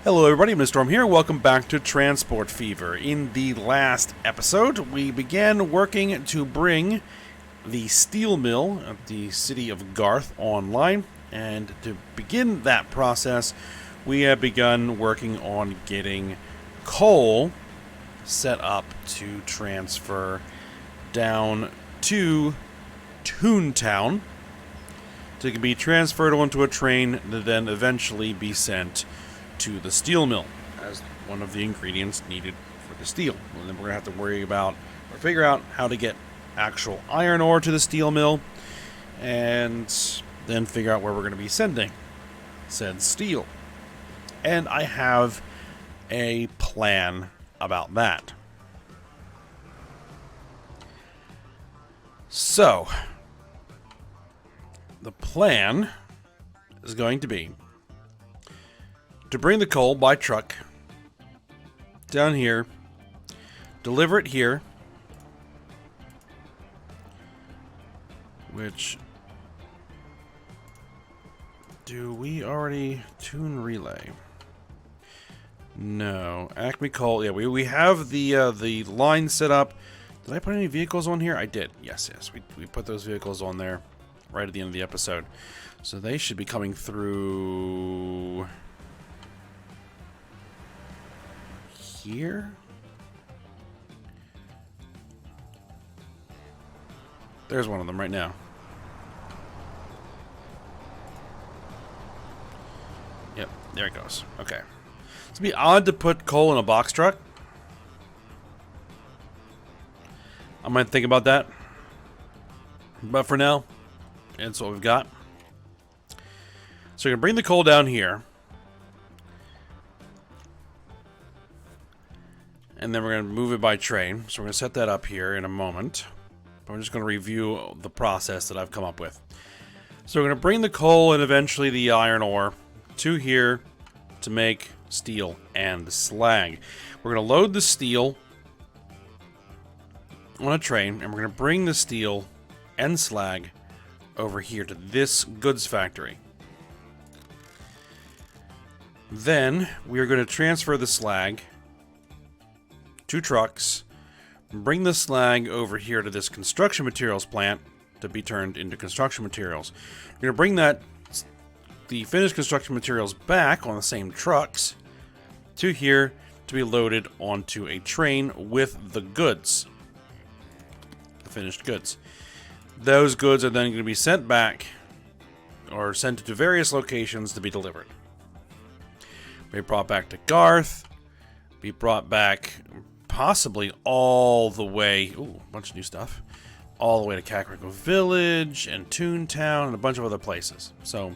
Hello everybody, Mr. Storm here. Welcome back to Transport Fever. In the last episode, we began working to bring the steel mill at the city of Garth online. And to begin that process, we have begun working on getting coal set up to transfer down to Toontown. So it can be transferred onto a train to then eventually be sent to the steel mill as one of the ingredients needed for the steel. And then we're going to have to worry about or figure out how to get actual iron ore to the steel mill and then figure out where we're going to be sending said steel. And I have a plan about that. So, the plan is going to be to bring the coal by truck down here, deliver it here, which, do we already tune relay? No. Acme Coal, yeah, we have the line set up. Did I put any vehicles on here? I did. Yes, we put those vehicles on there right at the end of the episode. So they should be coming through here. There's one of them right now. Yep, there it goes. Okay. It's gonna be odd to put coal in a box truck. I might think about that. But for now, that's what we've got. So we're gonna bring the coal down here. And then we're going to move it by train. So we're going to set that up here in a moment. But we're just going to review the process that I've come up with. So we're going to bring the coal and eventually the iron ore to here to make steel and slag. We're going to load the steel on a train. And we're going to bring the steel and slag over here to this goods factory. Then we are going to transfer the slag 2 trucks, bring the slag over here to this construction materials plant to be turned into construction materials. We're going to bring the finished construction materials back on the same trucks to here to be loaded onto a train with the goods, the finished goods. Those goods are then going to be sent back or sent to various locations to be delivered. Be brought back to Garth, be brought back possibly all the way, ooh, a bunch of new stuff, all the way to Kakariko Village and Toontown and a bunch of other places. So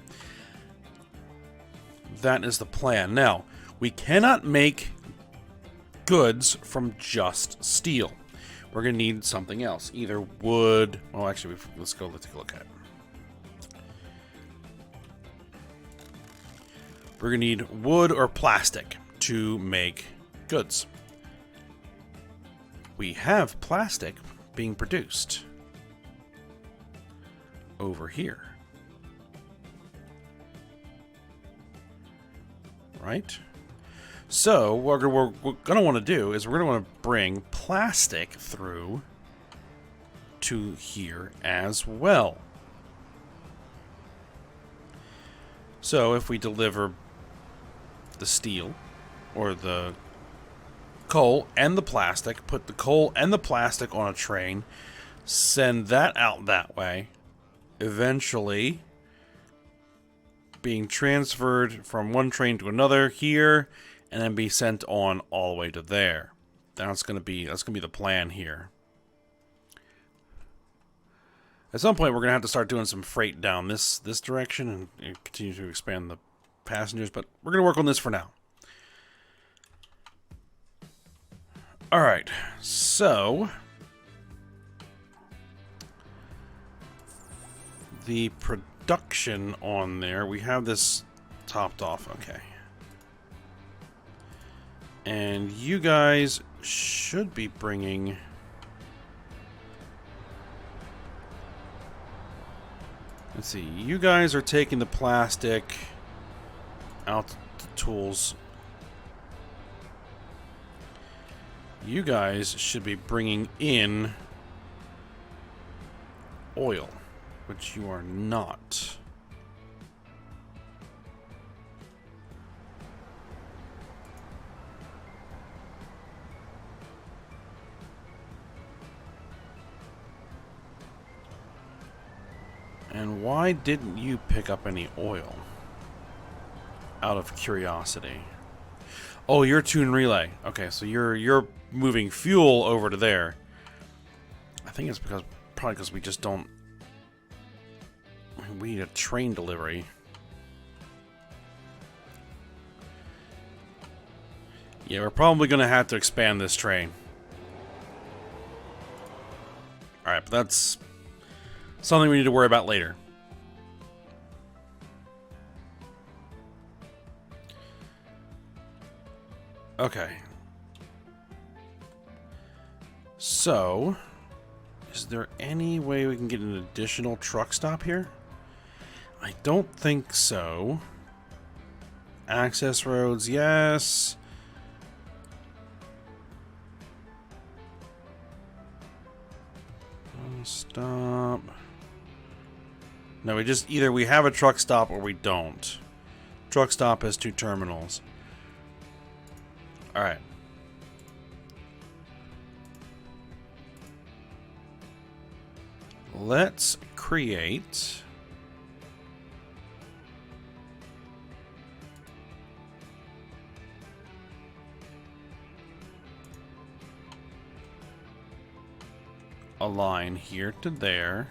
that is the plan. Now, we cannot make goods from just steel. We're going to need something else. Either wood, well actually, let's take a look at it. We're going to need wood or plastic to make goods. We have plastic being produced over here. Right? So, what we're going to want to do is we're going to want to bring plastic through to here as well. So, if we deliver the steel or the coal and the plastic, put the coal and the plastic on a train, send that out that way, eventually being transferred from one train to another here, and then be sent on all the way to there. That's gonna be the plan here. At some point, we're gonna have to start doing some freight down this direction and continue to expand the passengers, but we're gonna work on this for now. Alright, so the production on there, we have this topped off, okay. And you guys should be bringing Let's see. You guys are taking the plastic out the tools You guys should be bringing in oil, which you are not. And why didn't you pick up any oil? Out of curiosity. Oh, you're tune relay. Okay, so you're moving fuel over to there. I think it's probably because we just don't. We need a train delivery. Yeah, we're probably gonna have to expand this train. All right, but that's something we need to worry about later. Okay. So, is there any way we can get an additional truck stop here? I don't think so. Access roads, yes. Stop. No, we just either we have a truck stop or we don't. Truck stop has 2 terminals. All right. Let's create a line here to there.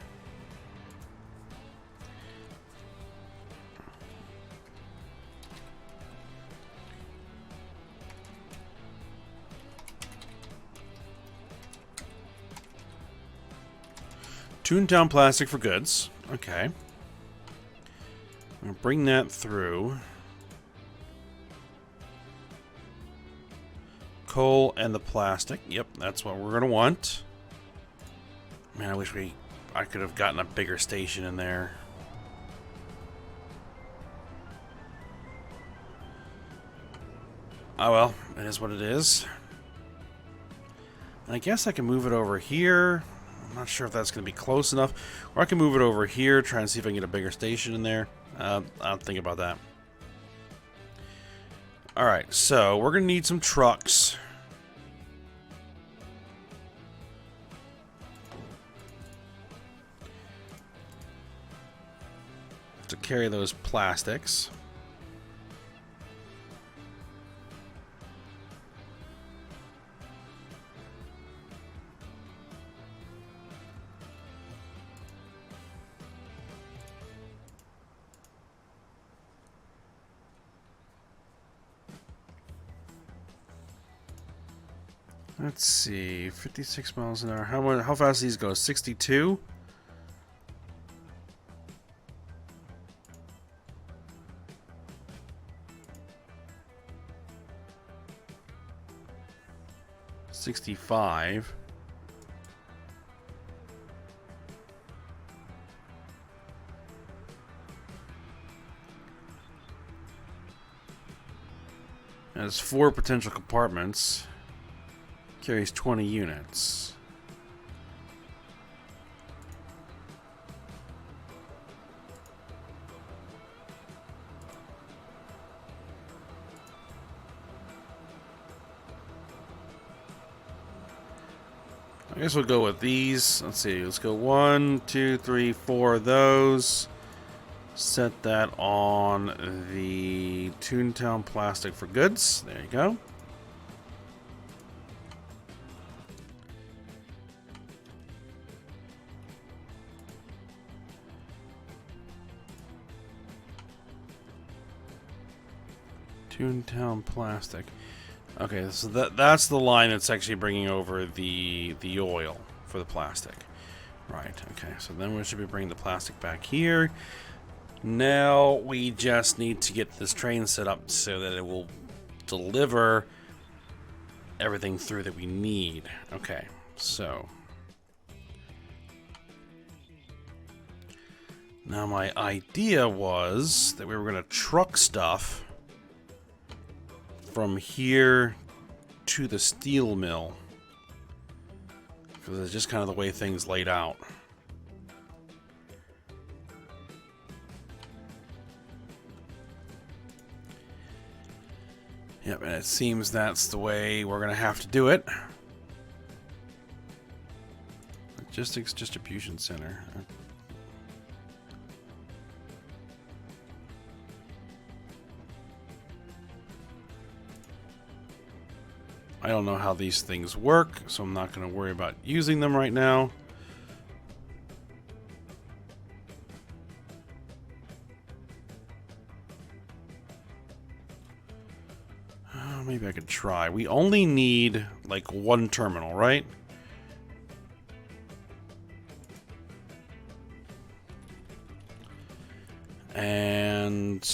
Toontown plastic for goods. Okay. I'm going to bring that through. Coal and the plastic. Yep, that's what we're going to want. Man, I wish I could have gotten a bigger station in there. Oh well, it is what it is. And I guess I can move it over here. I'm not sure if that's going to be close enough. Or I can move it over here, try and see if I can get a bigger station in there. I'll think about that. Alright, so we're going to need some trucks. To carry those plastics. Let's see, 56 miles an hour. How fast do these go? 62? $65. Has 4 potential compartments. Carries 20 units. I guess we'll go with these. Let's see. Let's go 1, 2, 3, 4 of those. Set that on the Toontown plastic for goods. There you go. Toontown plastic. Okay, so that's the line that's actually bringing over the oil for the plastic. Right, okay, so then we should be bringing the plastic back here. Now we just need to get this train set up so that it will deliver everything through that we need. Okay, so now my idea was that we were going to truck stuff from here to the steel mill. Because it's just kind of the way things laid out. Yep, and it seems that's the way we're going to have to do it. Logistics Distribution Center. I don't know how these things work, so I'm not going to worry about using them right now. Maybe I could try. We only need like one terminal, right? And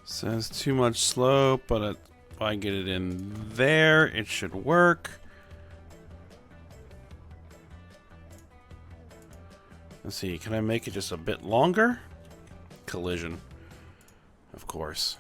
says too much slope, but if I get it in there, it should work. Let's see, can I make it just a bit longer? Collision, of course.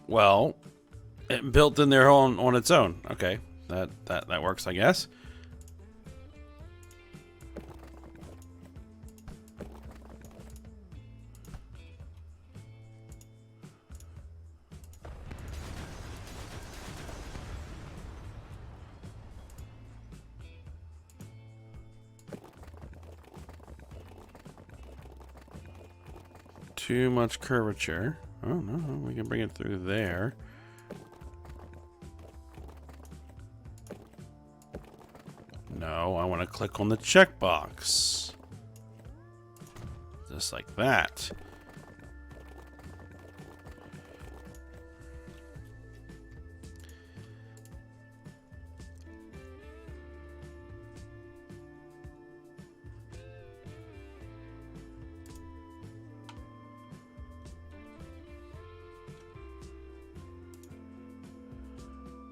Well, it built in there on its own. Okay, that works, I guess. Too much curvature. Oh, no, we can bring it through there. No, I want to click on the checkbox. Just like that.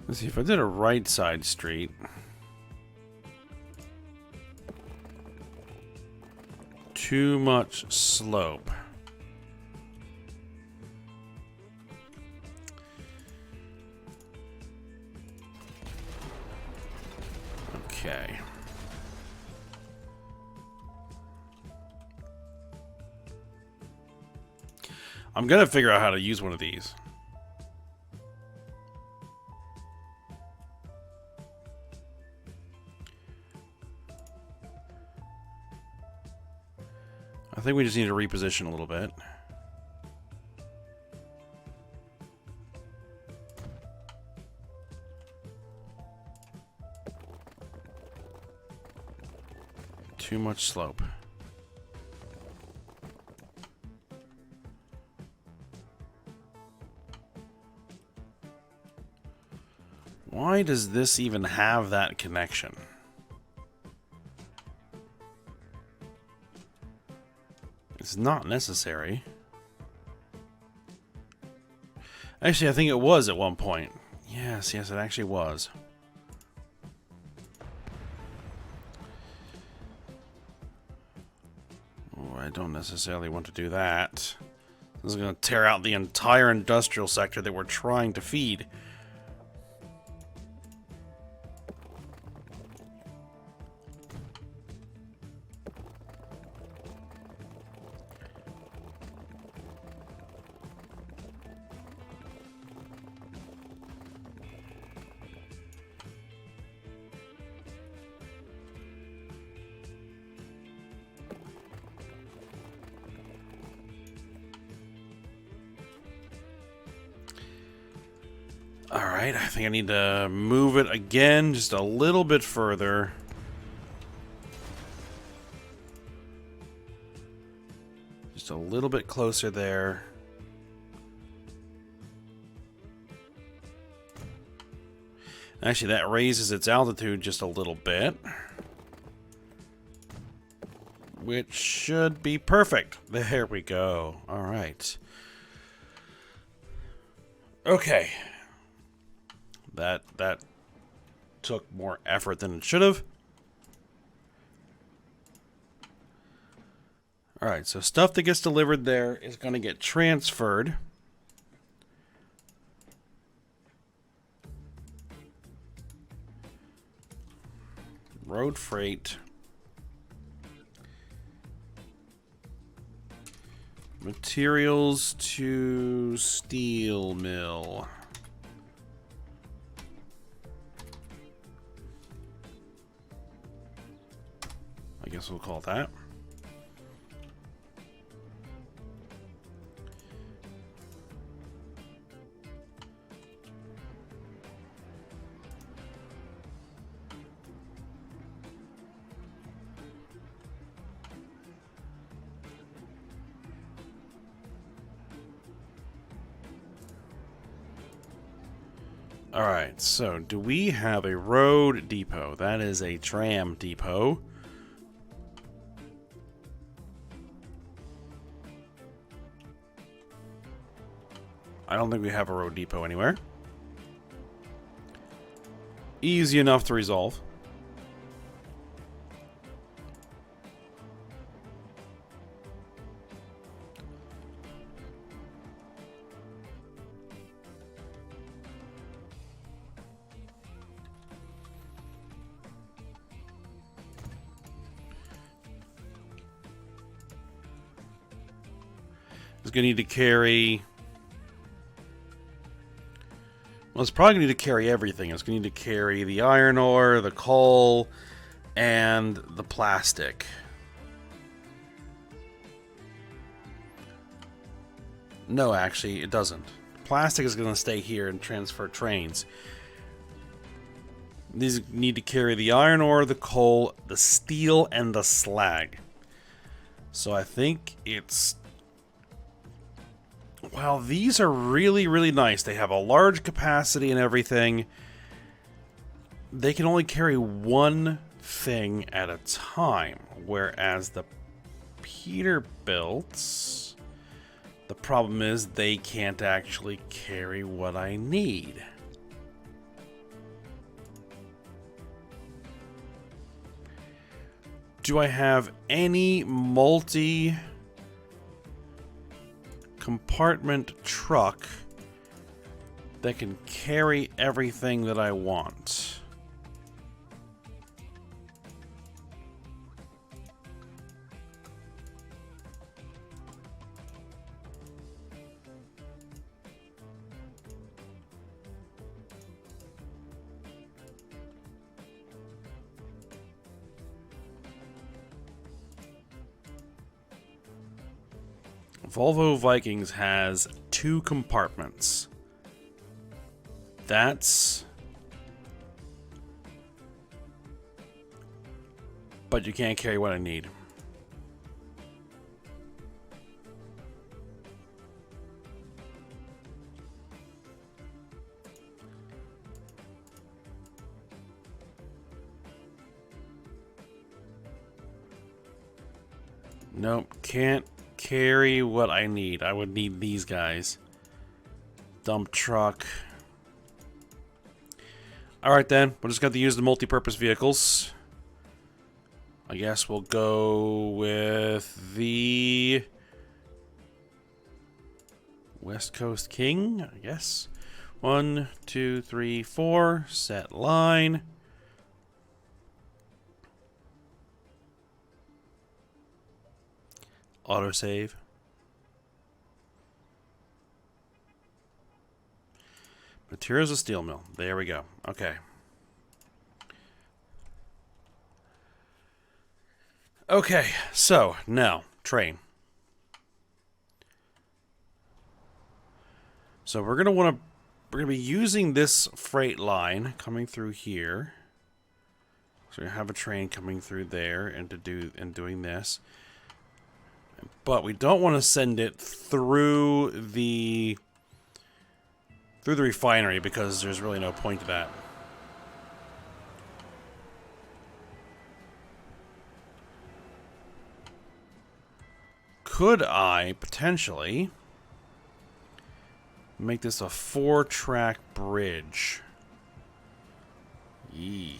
Let's see, if I did a right side street. Too much slope. Okay. I'm gonna figure out how to use one of these. I think we just need to reposition a little bit. Too much slope. Why does this even have that connection? It's not necessary. Actually, I think it was at one point. Yes, it actually was. Oh, I don't necessarily want to do that. This is going to tear out the entire industrial sector that we're trying to feed. Alright, I think I need to move it again just a little bit further. Just a little bit closer there. Actually, that raises its altitude just a little bit. Which should be perfect. There we go. Alright. Okay. That took more effort than it should have. Alright, so stuff that gets delivered there is going to get transferred. Road freight. Materials to steel mill. I guess we'll call it that. Alright, so do we have a road depot? That is a tram depot. I don't think we have a road depot anywhere. Easy enough to resolve. It's going to need to carry... Well, it's probably going to need to carry everything. It's going to need to carry the iron ore, the coal, and the plastic. No, actually, it doesn't. Plastic is going to stay here and transfer trains. These need to carry the iron ore, the coal, the steel, and the slag. So I think it's... Well, these are really, really nice. They have a large capacity and everything. They can only carry one thing at a time, whereas the Peterbilts, the problem is they can't actually carry what I need. Do I have any multi-compartment truck that can carry everything that I want? Volvo Vikings has 2 compartments. That's... But you can't carry what I need. Nope, can't carry what I need. I would need these guys. Dump truck. Alright then, we're just going to use the multi-purpose vehicles. I guess we'll go with the West Coast King, I guess. 1, 2, 3, 4. Set line. Autosave. Materials of steel mill. There we go. Okay. Okay, so now, train. So we're going to we're going to be using this freight line coming through here. So we have a train coming through there and doing this. But we don't want to send it through the refinery because there's really no point to that. Could I potentially make this a 4-track bridge? Yee.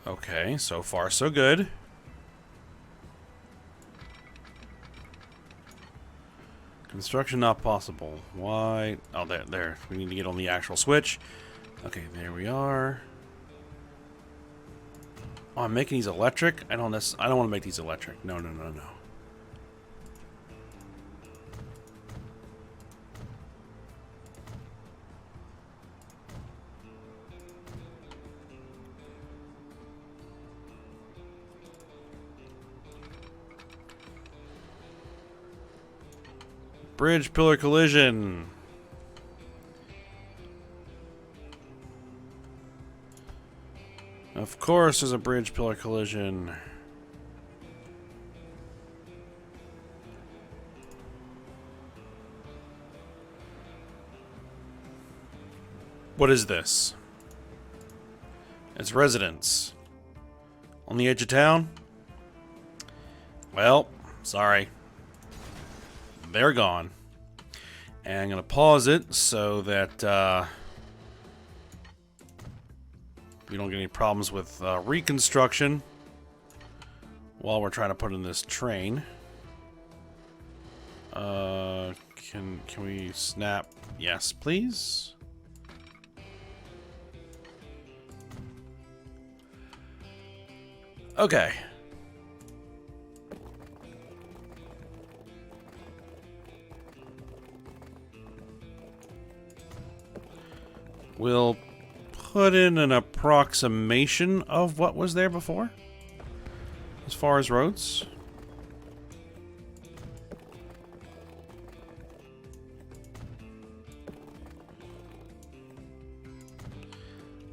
Okay, so far so good. Construction not possible. Why? Oh, there. We need to get on the actual switch. Okay, there we are. Oh, I'm making these electric? I don't want to make these electric. No. Bridge pillar collision. Of course there's a bridge pillar collision. What is this? It's residents. On the edge of town? Well, sorry. They're gone. And I'm going to pause it so that we don't get any problems with reconstruction while we're trying to put in this train. Can we snap? Yes, please. Okay. We'll put in an approximation of what was there before, as far as roads.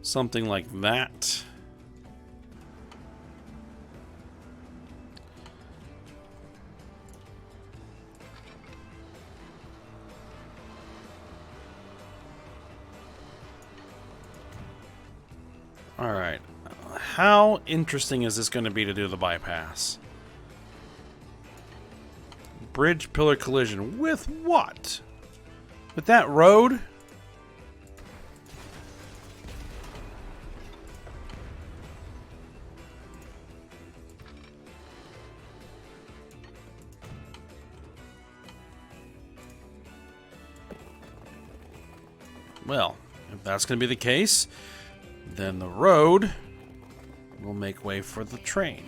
Something like that. Alright, how interesting is this going to be to do the bypass? Bridge pillar collision. With what? With that road? Well, if that's going to be the case, then the road will make way for the train.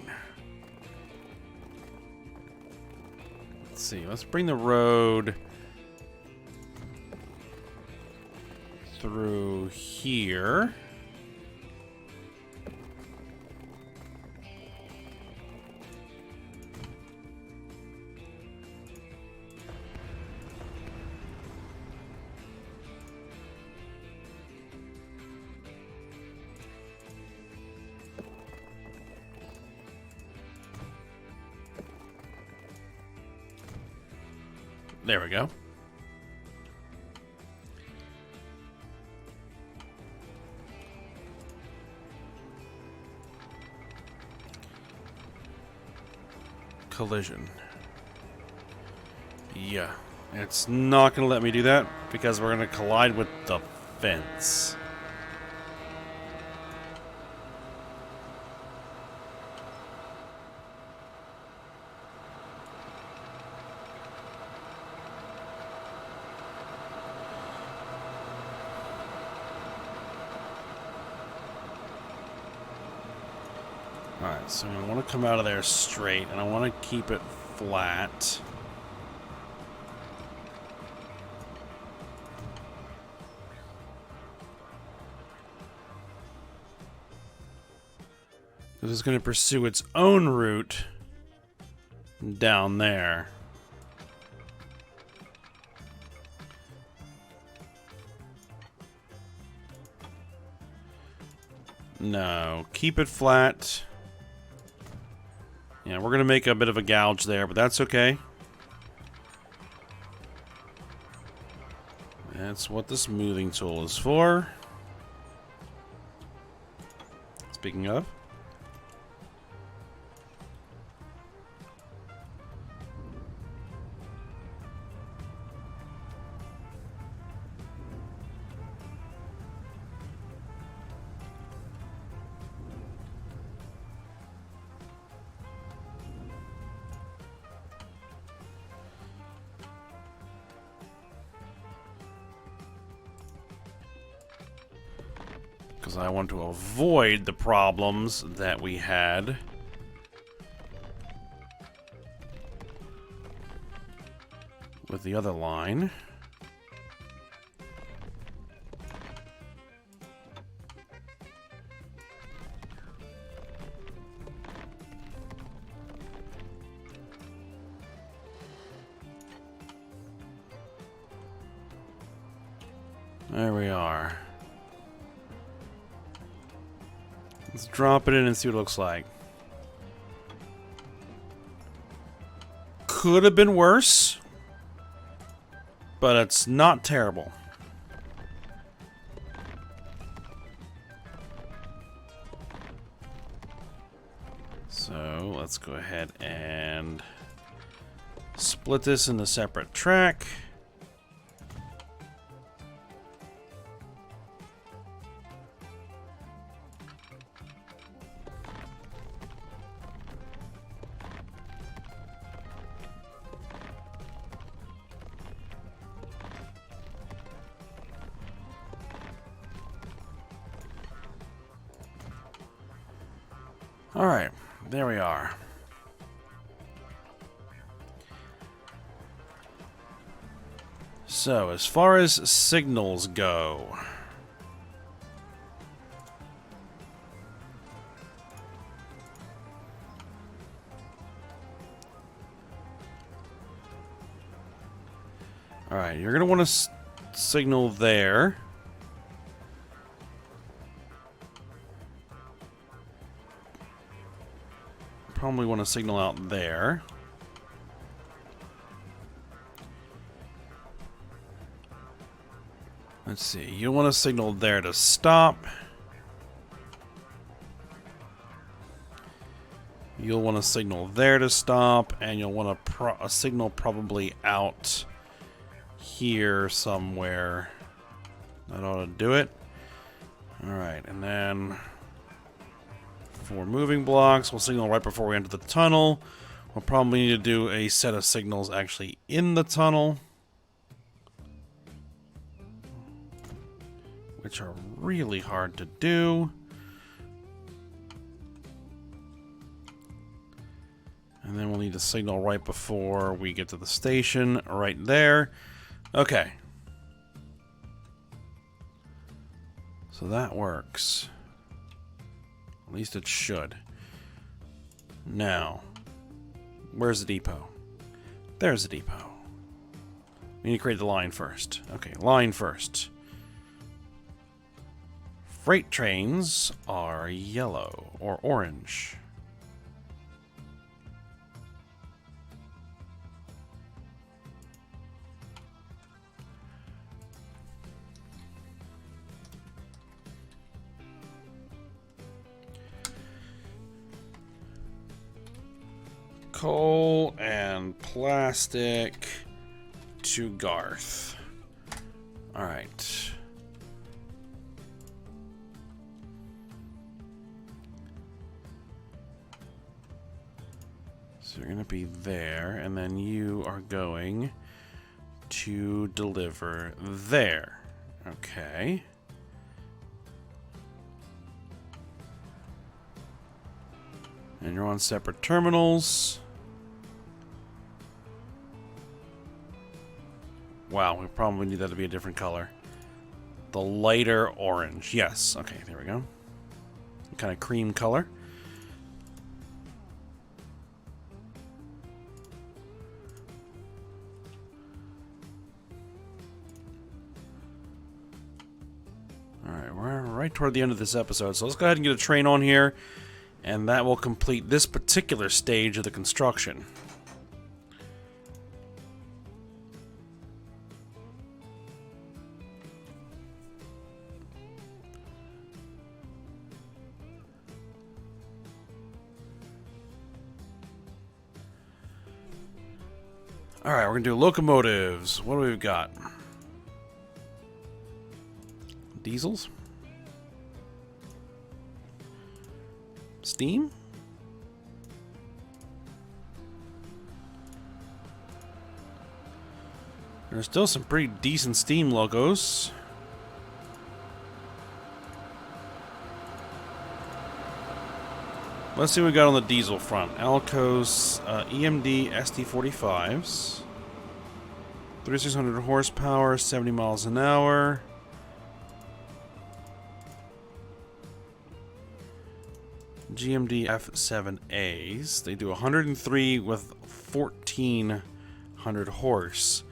Let's see, let's bring the road through here. There we go. Collision. Yeah. It's not going to let me do that because we're going to collide with the fence. Alright, so I want to come out of there straight, and I want to keep it flat. Because it's going to pursue its own route down there. No, keep it flat. Yeah, we're going to make a bit of a gouge there, but that's okay. That's what the smoothing tool is for. Speaking of. Because I want to avoid the problems that we had with the other line. There we are. Let's drop it in and see what it looks like. Could have been worse, but it's not terrible. So let's go ahead and split this into separate track. All right, there we are. So, as far as signals go, all right, you're going to want to signal there. Probably want to signal out there. Let's see. You want to signal there to stop. You'll want to signal there to stop, and you'll want a signal probably out here somewhere. That ought to do it. All right, and then for moving blocks, we'll signal right before we enter the tunnel. We'll probably need to do a set of signals actually in the tunnel, which are really hard to do. And then we'll need a signal right before we get to the station, right there. Okay. So that works. At least it should. Now, where's the depot? There's the depot. We need to create the line first. Okay, line first. Freight trains are yellow or orange. Coal and plastic to Garth. All right. So you're going to be there, and then you are going to deliver there. Okay. And you're on separate terminals. Wow, we probably need that to be a different color. The lighter orange. Yes. Okay, there we go. Kind of cream color. we're right toward the end of this episode, so let's go ahead and get a train on here, and that will complete this particular stage of the construction. Alright, we're going to do locomotives. What do we got? Diesels? Steam? There's still some pretty decent steam logos. Let's see what we got on the diesel front. Alcos EMD ST45s. 3600 horsepower, 70 miles an hour. GMD F7As. They do 103 with 1400 horse.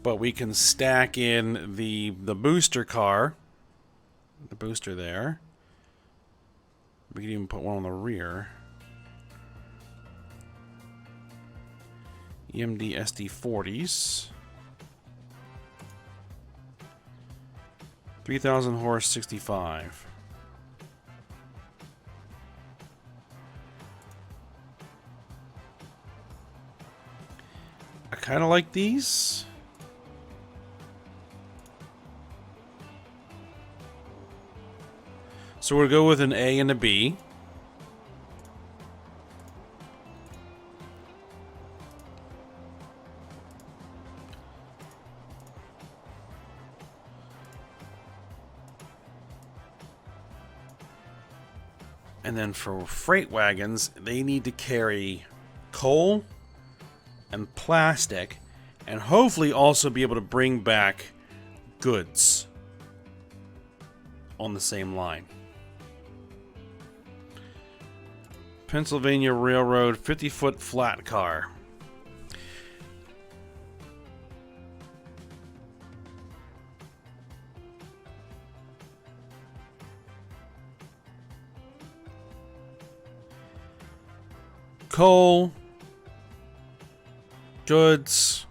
But we can stack in the booster car. The booster there. We can even put one on the rear. EMD SD40s. 3000 horse, 65. I kind of like these. So we'll go with an A and a B. And then for freight wagons, they need to carry coal and plastic, and hopefully also be able to bring back goods on the same line. Pennsylvania Railroad 50-foot flat car. Coal, goods,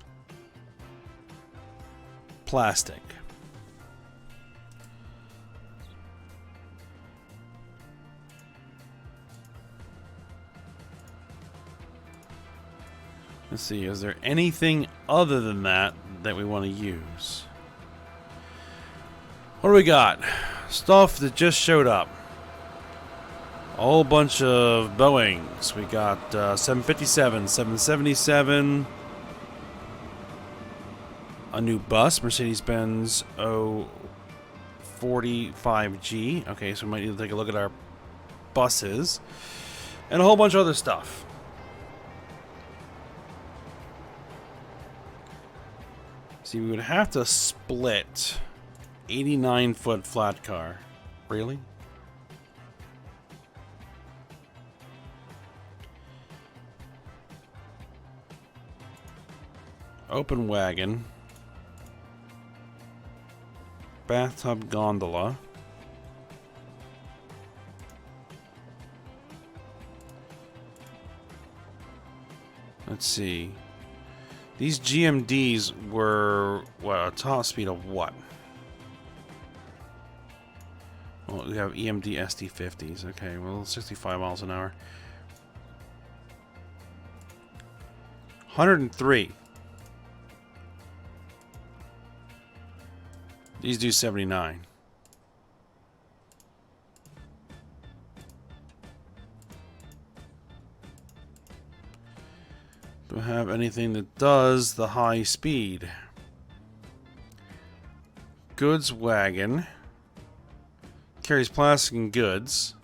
plastic. Let's see, is there anything other than that that we want to use? What do we got? Stuff that just showed up. A whole bunch of Boeings. We got 757, 777, a new bus, Mercedes-Benz 045G. Okay, so we might need to take a look at our buses. And a whole bunch of other stuff. See, we would have to split 89-foot flat car. Really? Open wagon. Bathtub gondola. Let's see. These GMDs were, what, a top speed of what? Well, we have EMD SD50s. Okay, well, 65 miles an hour. 103. These do 79. Do I have anything that does the high speed? Goods wagon. Carries plastic and goods.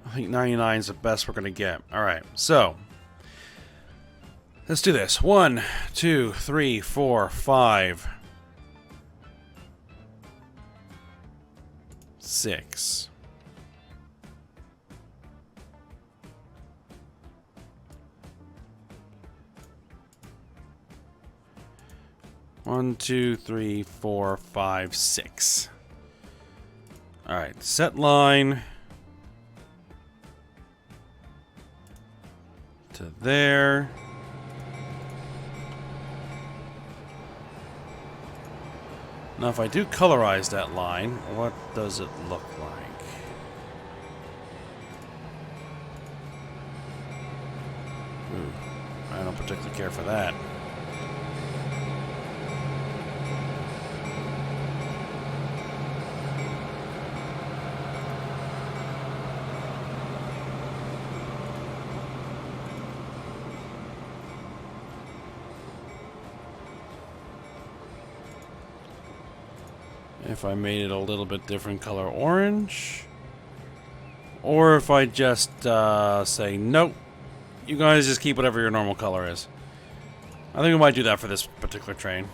I think 99 is the best we're going to get. Alright, so let's do this. 1, 2, 3, 4, 5, 6. One, 2, 3, 4, 5, 6. Alright, set line to there. Now, if I do colorize that line, what does it look like? Ooh, I don't particularly care for that. If I made it a little bit different color orange, or if I just say nope, you guys just keep whatever your normal color is. I think we might do that for this particular train.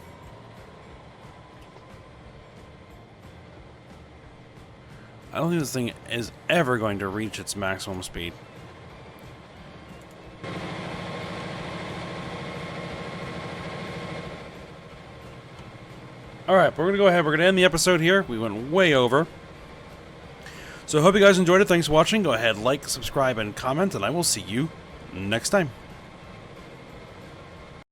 I don't think this thing is ever going to reach its maximum speed. Alright, we're going to go ahead. We're going to end the episode here. We went way over. So I hope you guys enjoyed it. Thanks for watching. Go ahead, like, subscribe, and comment, and I will see you next time.